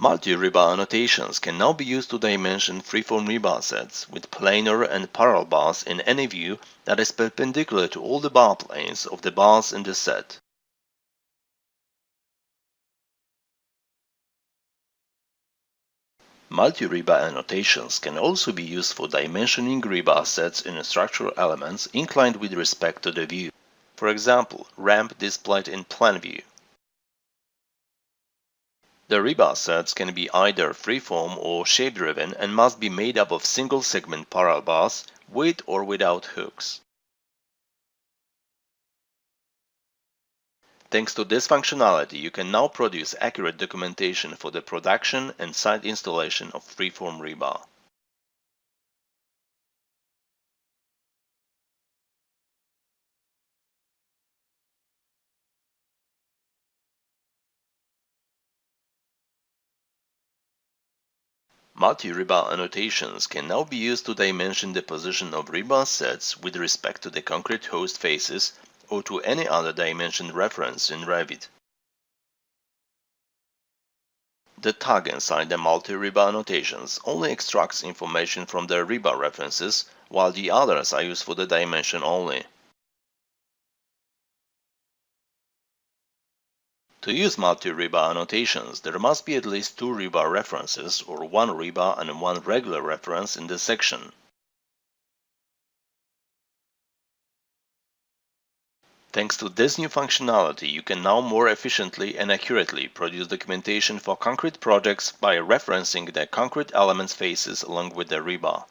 Multi-rebar annotations can now be used to dimension freeform rebar sets with planar and parallel bars in any view that is perpendicular to all the bar planes of the bars in the set. Multi-rebar annotations can also be used for dimensioning rebar sets in structural elements inclined with respect to the view. For example, ramp displayed in plan view. The rebar sets can be either freeform or shape-driven and must be made up of single-segment parallel bars with or without hooks. Thanks to this functionality, you can now produce accurate documentation for the production and site installation of freeform rebar. Multi-rebar annotations can now be used to dimension the position of rebar sets with respect to the concrete host faces or to any other dimension reference in Revit. The tag inside the multi-rebar annotations only extracts information from the rebar references, while the others are used for the dimension only. To use multi-rebar annotations, there must be at least two rebar references or one rebar and one regular reference in the section. Thanks to this new functionality, you can now more efficiently and accurately produce documentation for concrete projects by referencing the concrete elements faces along with the rebar.